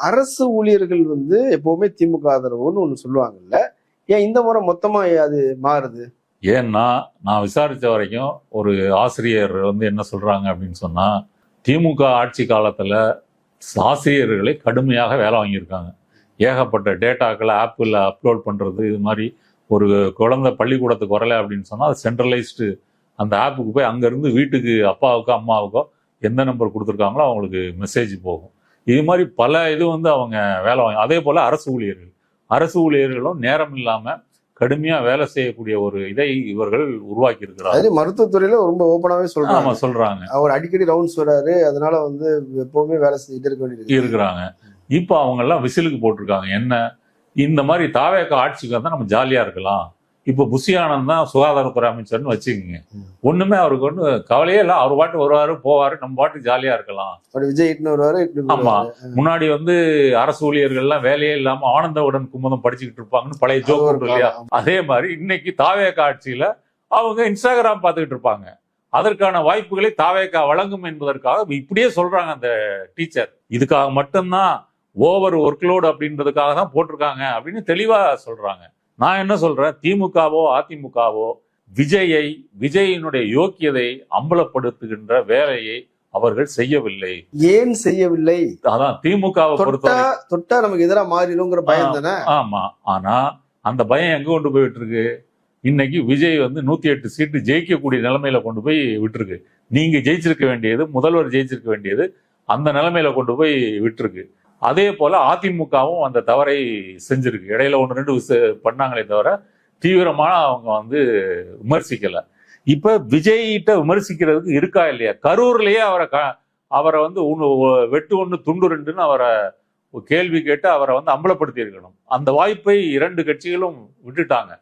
அரசு ஊழியர்கள் வந்து எப்பவுமே திமுக ஆதரவுன்னு ஒண்ணு சொல்லுவாங்கல்ல, ஏன் இந்த முறை மொத்தமா அது மாறுது? ஏன்னா நான் விசாரிச்ச வரைக்கும் ஒரு ஆசிரியர் வந்து என்ன சொல்றாங்க அப்படின்னு சொன்னா, திமுக ஆட்சி காலத்துல ஆசிரியர்களை கடுமையாக வேலை வாங்கியிருக்காங்க. ஏகப்பட்ட டேட்டாக்களை ஆப்பில் அப்லோட் பண்றது, இது மாதிரி ஒரு குழந்தை பள்ளிக்கூடத்துக்கு வரல அப்படின்னு சொன்னா அது சென்ட்ரலைஸ்டு அந்த ஆப்புக்கு போய் அங்கிருந்து வீட்டுக்கு அப்பாவுக்கோ அம்மாவுக்கோ எந்த நம்பர் கொடுத்துருக்காங்களோ அவங்களுக்கு மெசேஜ் போகும். இது மாதிரி பல இது வந்து அவங்க வேலை வாங்கி. அதே போல அரசு ஊழியர்களும் நேரம் இல்லாம கடுமையா வேலை செய்யக்கூடிய ஒரு இதை இவர்கள் உருவாக்கி இருக்கிறாங்க. மருத்துவத்துறையில ரொம்ப ஓப்பனாவே சொல்றாங்க. அவர் அடிக்கடி ரவுண்ட்ஸ் வராரு, அதனால வந்து எப்பவுமே வேலை செய்துட்டு இருக்க வேண்டியது இருக்கிறாங்க. இப்ப அவங்க எல்லாம் விசிலுக்கு போட்டிருக்காங்க. என்ன, இந்த மாதிரி தாவேக ஆட்சிக்கு வந்தா நம்ம ஜாலியா இருக்கலாம். இப்ப புஷி ஆனந்த் தான் சுகாதாரத்துறை அமைச்சர்னு வச்சுக்கோங்க. ஒண்ணுமே அவருக்கு ஒண்ணு கவலையே இல்லை. அவர் பாட்டு வருவாரு போவாரு, நம்ம பாட்டு ஜாலியா இருக்கலாம். விஜய் வருவாரு. ஆமா, முன்னாடி வந்து அரசு ஊழியர்கள் எல்லாம் வேலையே இல்லாம ஆனந்தவுடன் குமுதம் படிச்சுக்கிட்டு இருப்பாங்கன்னு பழைய ஜோக் இல்லையா? அதே மாதிரி இன்னைக்கு தாவேக ஆட்சியில அவங்க இன்ஸ்டாகிராம் பார்த்துக்கிட்டு இருப்பாங்க. அதற்கான வாய்ப்புகளை தாவேகா வழங்கும் என்பதற்காக இப்படியே சொல்றாங்க அந்த டீச்சர். இதுக்காக மட்டும்தான் ஓவர் ஒர்க்லோடு அப்படின்றதுக்காக தான் போட்டிருக்காங்க அப்படின்னு தெளிவா சொல்றாங்க. நான் என்ன சொல்றேன், திமுகவோ அதிமுகவோ விஜயினுடைய யோக்கியதை அம்பலப்படுத்துகின்ற வேலையை அவர்கள் செய்யவில்லை. ஏன் செய்யவில்லை? அதான் திமுகவை பொறுத்தவரை தொட்டா நமக்கு எதிராக மாறிடுங்கிற பயம் தானே. ஆமா, ஆனா அந்த பயம் எங்க கொண்டு போய் விட்டுருக்கு? இன்னைக்கு விஜய் வந்து 108 சீட்டு ஜெயிக்கக்கூடிய நிலைமையில கொண்டு போய் விட்டுருக்கு. நீங்க ஜெயிச்சிருக்க வேண்டியது, முதல்வர் ஜெயிச்சிருக்க வேண்டியது அந்த நிலைமையில கொண்டு போய் விட்டுருக்கு. அதே போல அதிமுகவும் அந்த தவறை செஞ்சிருக்கு. இடையில 1-2 பண்ணாங்களே தவிர தீவிரமான அவங்க வந்து விமர்சிக்கல. இப்ப விஜய்கிட்ட விமர்சிக்கிறதுக்கு இருக்கா இல்லையா? கரூர்லயே அவரை வந்து வெட்டு 1 துண்டு 2ன்னு அவரை கேள்வி கேட்டு அவரை வந்து அம்பலப்படுத்தி இருக்கணும். அந்த வாய்ப்பை 2 கட்சிகளும் விட்டுட்டாங்க.